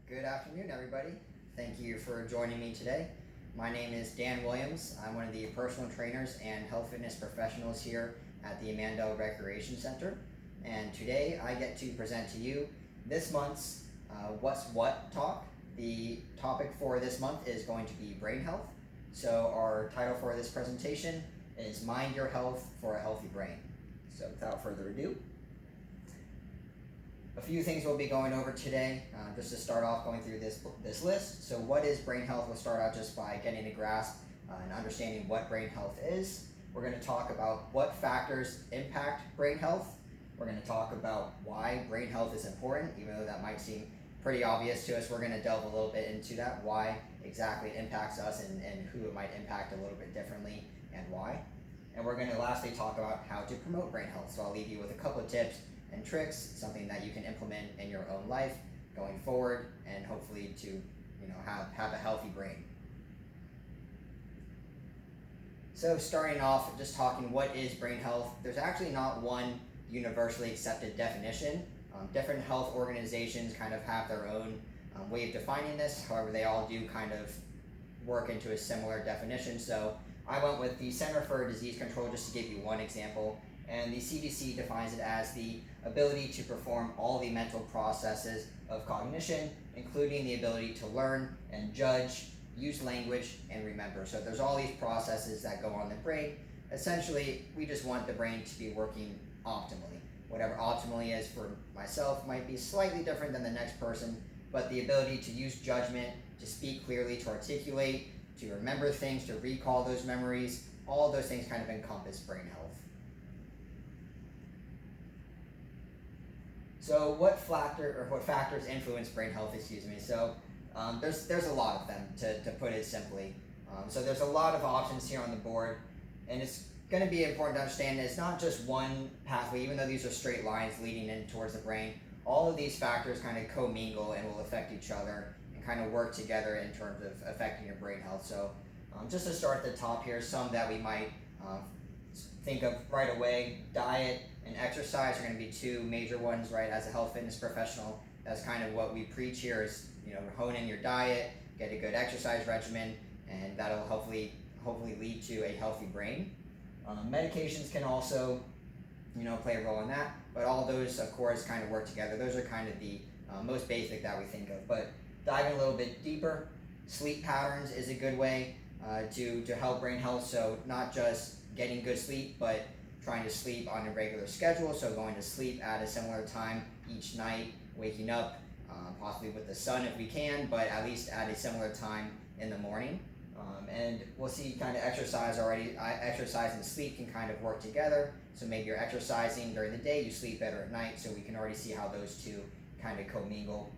Good afternoon, everybody. Thank you for joining me today. My name is Dan Williams. I'm one of the personal trainers and health fitness professionals here at the Amandel Recreation Center. And today I get to present to you this month's What's What talk. The topic for this month is going to be brain health. So our title for this presentation is Mind Your Health for a Healthy Brain. So without further ado, a few things we'll be going over today, just to start off going through this list. So what is brain health? We'll start out just by getting a grasp and understanding what brain health is. We're going to talk about what factors impact brain health. We're going to talk about why brain health is important, even though that might seem pretty obvious to us. We're going to delve a little bit into that, why exactly it impacts us and who it might impact a little bit differently and why. And we're going to lastly talk about how to promote brain health. So I'll leave you with a couple of tips and tricks, something that you can implement in your own life going forward, and hopefully to have a healthy brain. So starting off, just talking what is brain health, there's actually not one universally accepted definition. Different health organizations kind of have their own way of defining this. However, they all do kind of work into a similar definition. So I went with the Center for Disease Control just to give you one example. And the CDC defines it as the ability to perform all the mental processes of cognition, including the ability to learn and judge, use language, and remember. So there's all these processes that go on in the brain. Essentially, we just want the brain to be working optimally. Whatever optimally is for myself might be slightly different than the next person, but the ability to use judgment, to speak clearly, to articulate, to remember things, to recall those memories, all of those things kind of encompass brain health. So what factors influence brain health, So there's a lot of them, to put it simply. So there's a lot of options here on the board, and it's going to be important to understand that it's not just one pathway, even though these are straight lines leading in towards the brain. All of these factors kind of commingle and will affect each other and kind of work together in terms of affecting your brain health. So just to start at the top here, some that we might think of right away: diet and exercise are going to be two major ones, right? As a health fitness professional, that's kind of what we preach here is, hone in your diet, get a good exercise regimen, and that'll hopefully lead to a healthy brain. Medications can also, play a role in that, but all those, of course, kind of work together. Those are kind of the most basic that we think of. But diving a little bit deeper, sleep patterns is a good way to help brain health. So not just getting good sleep, but trying to sleep on a regular schedule, so going to sleep at a similar time each night, waking up possibly with the sun if we can, but at least at a similar time in the morning. And we'll see kind of exercise and sleep can kind of work together. So maybe you're exercising during the day, you sleep better at night, so we can already see how those two kind of commingle.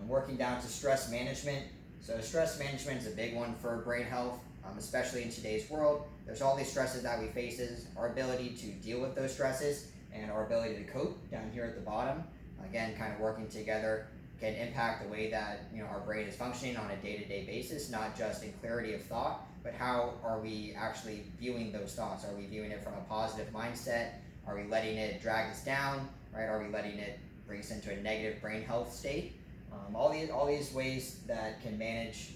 Working down to stress management. So stress management is a big one for brain health, especially in today's world. There's all these stresses that we face. Our ability to deal with those stresses and our ability to cope down here at the bottom, again, kind of working together, can impact the way that our brain is functioning on a day-to-day basis, not just in clarity of thought, but how are we actually viewing those thoughts? Are we viewing it from a positive mindset? Are we letting it drag us down, right? Are we letting it bring us into a negative brain health state? All these ways that can manage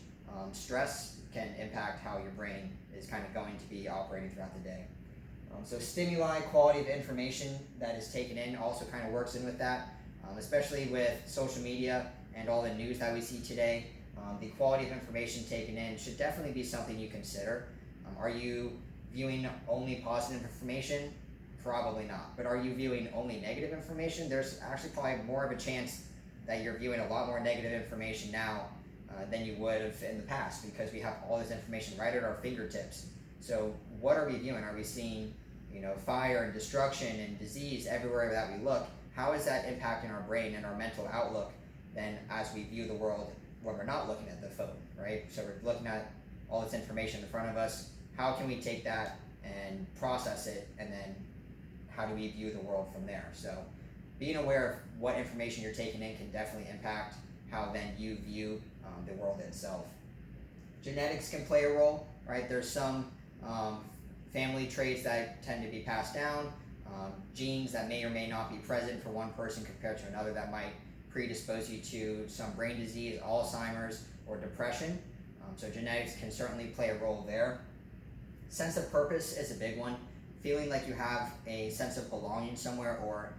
stress can impact how your brain is kind of going to be operating throughout the day. So stimuli, quality of information that is taken in also kind of works in with that, especially with social media and all the news that we see today. The quality of information taken in should definitely be something you consider. Are you viewing only positive information? Probably not. But are you viewing only negative information? There's actually probably more of a chance that you're viewing a lot more negative information now than you would have in the past, because we have all this information right at our fingertips. So what are we viewing? Are we seeing fire and destruction and disease everywhere that we look? How is that impacting our brain and our mental outlook then as we view the world when we're not looking at the phone, right? So we're looking at all this information in front of us. How can we take that and process it, and then how do we view the world from there? So being aware of what information you're taking in can definitely impact how then you view the world itself. Genetics can play a role, right? There's some family traits that tend to be passed down, genes that may or may not be present for one person compared to another that might predispose you to some brain disease, Alzheimer's, or depression. So genetics can certainly play a role there. Sense of purpose is a big one. Feeling like you have a sense of belonging somewhere, or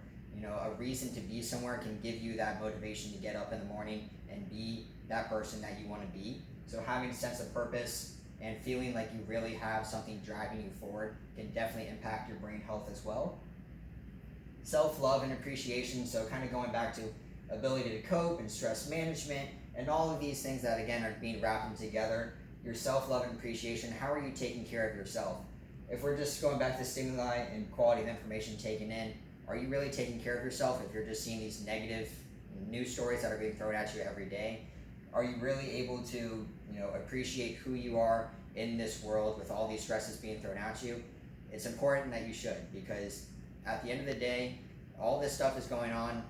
a reason to be somewhere, can give you that motivation to get up in the morning and be that person that you want to be. So having a sense of purpose and feeling like you really have something driving you forward can definitely impact your brain health as well. Self-love and appreciation, so kind of going back to ability to cope and stress management and all of these things that again are being wrapped together. Your self-love and appreciation, how are you taking care of yourself? If we're just going back to stimuli and quality of information taken in, are you really taking care of yourself? If you're just seeing these negative news stories that are being thrown at you every day, are you really able to appreciate who you are in this world with all these stresses being thrown at you? It's important that you should, because at the end of the day, all this stuff is going on.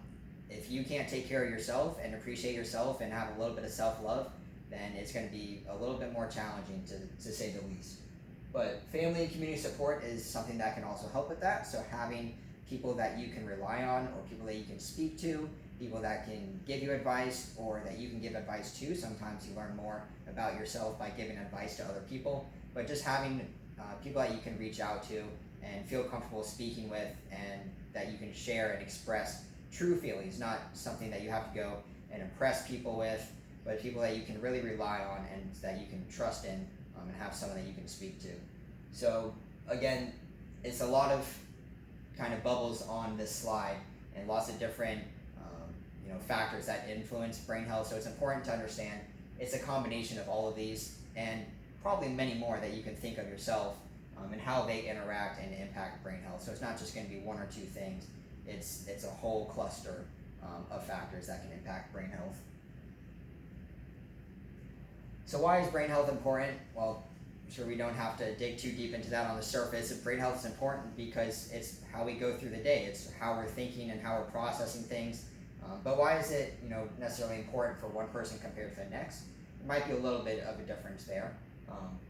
If you can't take care of yourself and appreciate yourself and have a little bit of self-love, then it's going to be a little bit more challenging to say the least. But family and community support is something that can also help with that. So having people that you can rely on, or people that you can speak to, people that can give you advice, or that you can give advice to. Sometimes you learn more about yourself by giving advice to other people, but just having people that you can reach out to and feel comfortable speaking with, and that you can share and express true feelings, not something that you have to go and impress people with, but people that you can really rely on and that you can trust in, and have someone that you can speak to. So again, it's a lot of kind of bubbles on this slide and lots of different factors that influence brain health. So it's important to understand it's a combination of all of these and probably many more that you can think of yourself, and how they interact and impact brain health. So it's not just going to be one or two things. It's a whole cluster of factors that can impact brain health. So why is brain health important? Well, I'm sure we don't have to dig too deep into that on the surface. Brain health is important because it's how we go through the day. It's how we're thinking and how we're processing things. But why is it necessarily important for one person compared to the next? There might be a little bit of a difference there.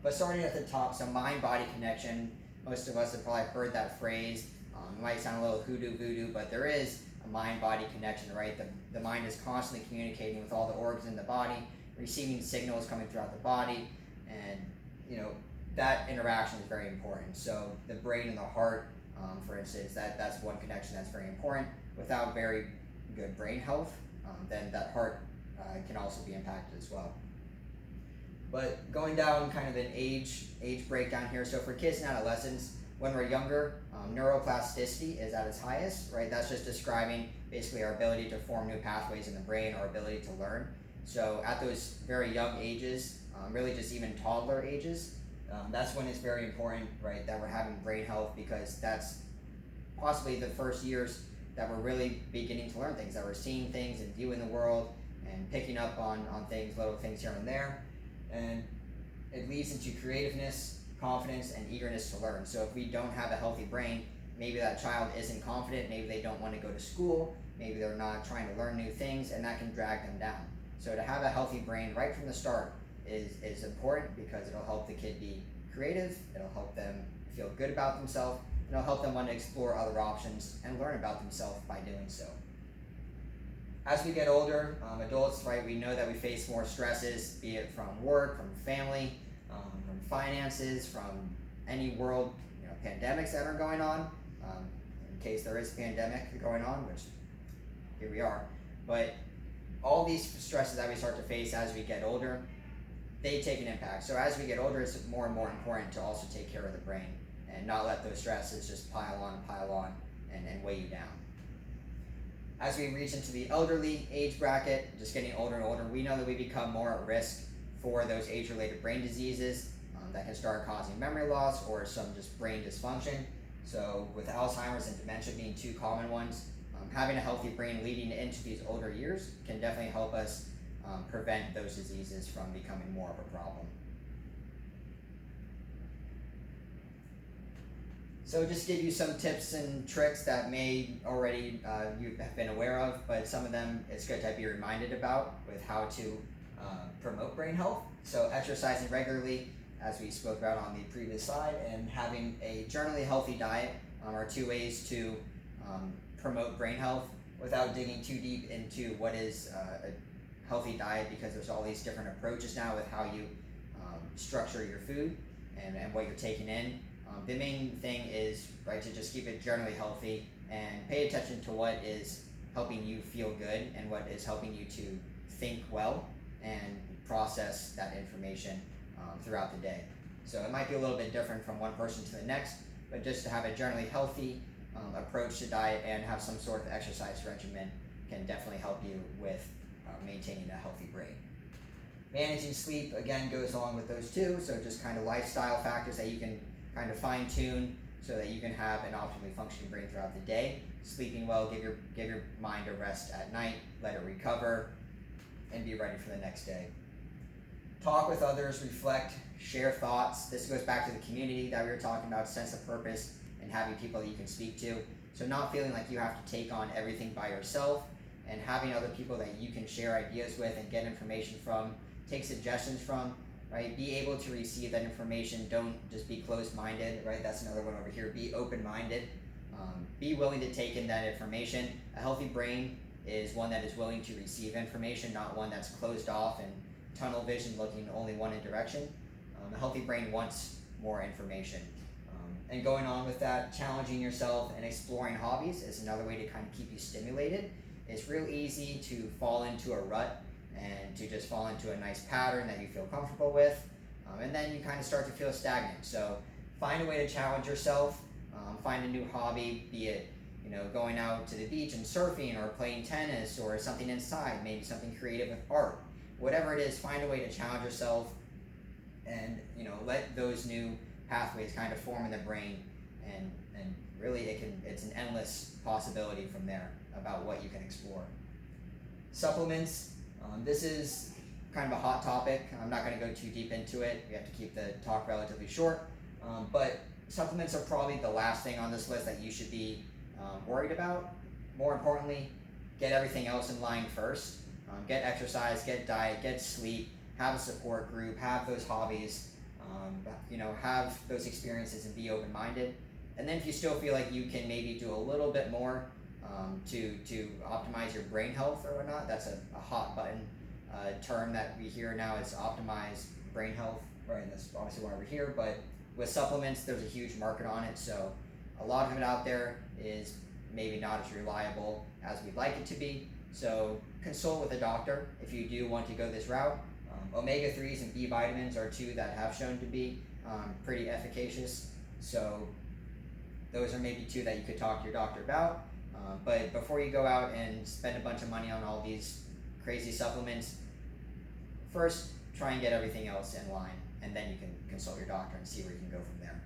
But starting at the top, so mind-body connection. Most of us have probably heard that phrase. It might sound a little hoodoo voodoo, but there is a mind-body connection, right? The mind is constantly communicating with all the organs in the body, receiving signals coming throughout the body, and that interaction is very important. So the brain and the heart, for instance, that's one connection that's very important. Without very good brain health, then that heart can also be impacted as well. But going down kind of an age breakdown here. So for kids and adolescents, when we're younger, neuroplasticity is at its highest, right? That's just describing basically our ability to form new pathways in the brain, our ability to learn. So at those very young ages, really just even toddler ages, that's when it's very important, right, that we're having brain health, because that's possibly the first years that we're really beginning to learn things, that we're seeing things and viewing the world and picking up on things, little things here and there. And it leads into creativeness, confidence, and eagerness to learn. So if we don't have a healthy brain, maybe that child isn't confident, maybe they don't want to go to school, maybe they're not trying to learn new things, and that can drag them down. So to have a healthy brain right from the start is important, because it'll help the kid be creative, it'll help them feel good about themselves, and it'll help them want to explore other options and learn about themselves by doing so. As we get older, adults, right, we know that we face more stresses, be it from work, from family, from finances, from any world pandemics that are going on, in case there is a pandemic going on, which here we are. But all these stresses that we start to face as we get older, they take an impact. So as we get older, it's more and more important to also take care of the brain and not let those stresses just pile on and weigh you down. As we reach into the elderly age bracket, just getting older and older, we know that we become more at risk for those age-related brain diseases that can start causing memory loss or some just brain dysfunction. So with Alzheimer's and dementia being two common ones, having a healthy brain leading into these older years can definitely help us prevent those diseases from becoming more of a problem. So just give you some tips and tricks that may already you have been aware of, but some of them it's good to be reminded about with how to promote brain health. So exercising regularly, as we spoke about on the previous slide, and having a generally healthy diet are two ways to promote brain health. without digging too deep into what is a healthy diet, because there's all these different approaches now with how you structure your food and what you're taking in. The main thing is, right, to just keep it generally healthy and pay attention to what is helping you feel good and what is helping you to think well and process that information throughout the day. So it might be a little bit different from one person to the next, but just to have a generally healthy approach to diet and have some sort of exercise regimen can definitely help you with maintaining a healthy brain. Managing sleep, again, goes along with those two, so just kind of lifestyle factors that you can kind of fine tune so that you can have an optimally functioning brain throughout the day. Sleeping well, give your mind a rest at night, let it recover, and be ready for the next day. Talk with others, reflect, share thoughts. This goes back to the community that we were talking about, sense of purpose, and having people that you can speak to. So not feeling like you have to take on everything by yourself, and having other people that you can share ideas with and get information from, take suggestions from, right? Be able to receive that information. Don't just be closed-minded, right? That's another one over here. Be open-minded. Be willing to take in that information. A healthy brain is one that is willing to receive information, not one that's closed off and tunnel vision looking only one direction. A healthy brain wants more information. And going on with that, challenging yourself and exploring hobbies is another way to kind of keep you stimulated. It's real easy to fall into a rut and to just fall into a nice pattern that you feel comfortable with, and then you kind of start to feel stagnant. So find a way to challenge yourself, find a new hobby, be it going out to the beach and surfing, or playing tennis, or something inside, maybe something creative with art. Whatever it is, find a way to challenge yourself, and let those new pathways kind of form in the brain, and really it's an endless possibility from there about what you can explore. Supplements. This is kind of a hot topic. I'm not going to go too deep into it. We have to keep the talk relatively short. But supplements are probably the last thing on this list that you should be worried about. More importantly, get everything else in line first. Get exercise, get diet, get sleep, have a support group, have those hobbies, have those experiences, and be open-minded. And then if you still feel like you can maybe do a little bit more to optimize your brain health or whatnot, that's a hot button term that we hear now is optimize brain health, right? And that's obviously why we're here. But with supplements, there's a huge market on it, so a lot of it out there is maybe not as reliable as we'd like it to be. So consult with a doctor if you do want to go this route. Omega-3s and B vitamins are two that have shown to be pretty efficacious. So those are maybe two that you could talk to your doctor about. But before you go out and spend a bunch of money on all these crazy supplements, first try and get everything else in line, and then you can consult your doctor and see where you can go from there.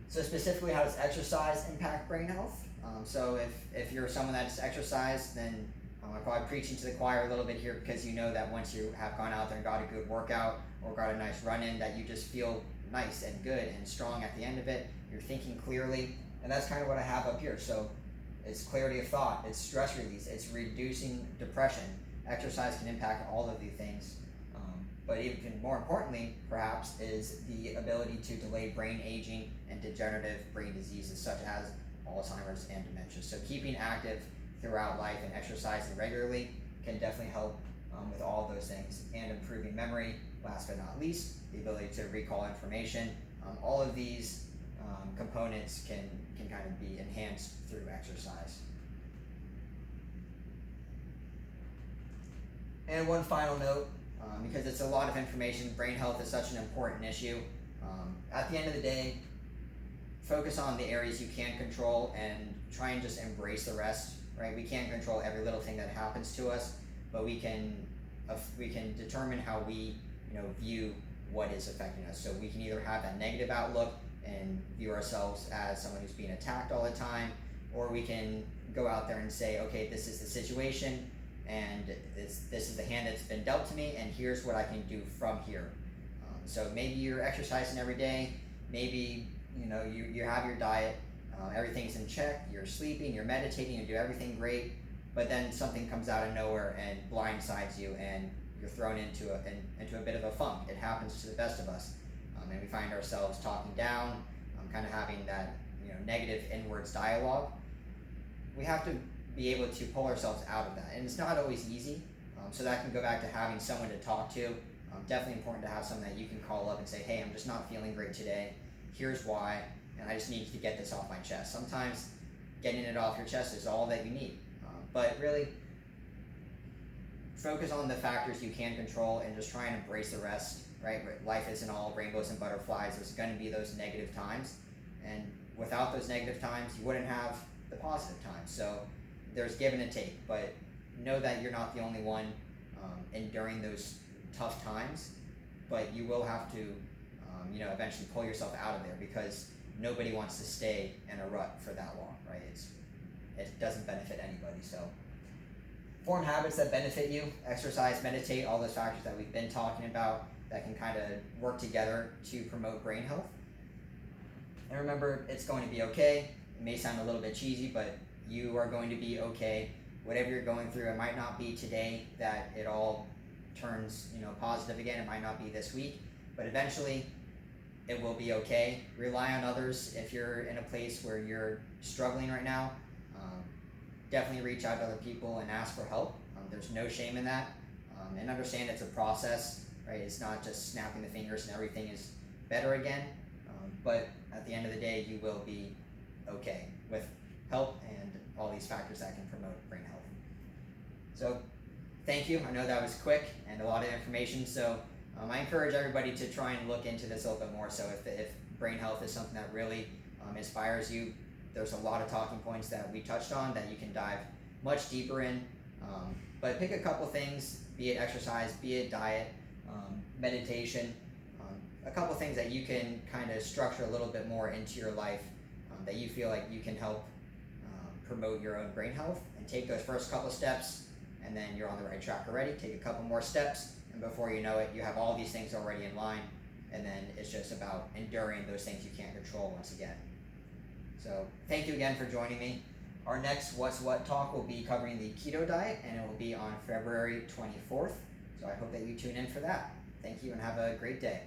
So specifically, how does exercise impact brain health? So if you're someone that just exercise, then I'm probably preaching to the choir a little bit here, because you know that once you have gone out there and got a good workout or got a nice run in, that you just feel nice and good and strong at the end of it. You're thinking clearly, and that's kind of what I have up here. So it's clarity of thought, it's stress release, it's reducing depression. Exercise can impact all of these things. But even more importantly, perhaps, is the ability to delay brain aging and degenerative brain diseases such as Alzheimer's and dementia. So keeping active throughout life and exercising regularly can definitely help with all of those things, and improving memory, last but not least, the ability to recall information. All of these components can kind of be enhanced through exercise. And one final note, because it's a lot of information, brain health is such an important issue. At the end of the day, focus on the areas you can control and try and just embrace the rest, right? We can't control every little thing that happens to us, but we can determine how we view what is affecting us. So we can either have that negative outlook and view ourselves as someone who's being attacked all the time, or we can go out there and say, okay, this is the situation, and this is the hand that's been dealt to me, and here's what I can do from here. So maybe you're exercising every day, maybe you have your diet, everything's in check, you're sleeping, you're meditating, you do everything great, but then something comes out of nowhere and blindsides you, and you're thrown into a bit of a funk. It happens to the best of us, and we find ourselves talking down, kind of having that negative inwards dialogue, we have to be able to pull ourselves out of that, and it's not always easy. So that can go back to having someone to talk to. Definitely important to have someone that you can call up and say, hey, I'm just not feeling great today. Here's why, and I just need to get this off my chest. Sometimes getting it off your chest is all that you need. But really, focus on the factors you can control and just try and embrace the rest, right? Life isn't all rainbows and butterflies. There's going to be those negative times. And without those negative times, you wouldn't have the positive times. So there's give and take, but know that you're not the only one enduring those tough times, but you will have to, eventually pull yourself out of there, because nobody wants to stay in a rut for that long, right? It doesn't benefit anybody. So form habits that benefit you, exercise, meditate, all those factors that we've been talking about that can kind of work together to promote brain health. And remember, it's going to be okay. It may sound a little bit cheesy, but you are going to be okay. Whatever you're going through, it might not be today that it all turns, positive again. It might not be this week, but eventually it will be okay. Rely on others. If you're in a place where you're struggling right now, definitely reach out to other people and ask for help. There's no shame in that. And understand it's a process, right? It's not just snapping the fingers and everything is better again. But at the end of the day, you will be okay with help and all these factors that can promote brain health. So thank you. I know that was quick and a lot of information. So I encourage everybody to try and look into this a little bit more. So if brain health is something that really inspires you, there's a lot of talking points that we touched on that you can dive much deeper in. But pick a couple things, be it exercise, be it diet, meditation, a couple things that you can kind of structure a little bit more into your life that you feel like you can help promote your own brain health, and take those first couple steps, and then you're on the right track already. Take a couple more steps, and before you know it, you have all these things already in line, and then it's just about enduring those things you can't control once again. So thank you again for joining me. Our next What's What talk will be covering the keto diet, and it will be on February 24th. So I hope that you tune in for that. Thank you and have a great day.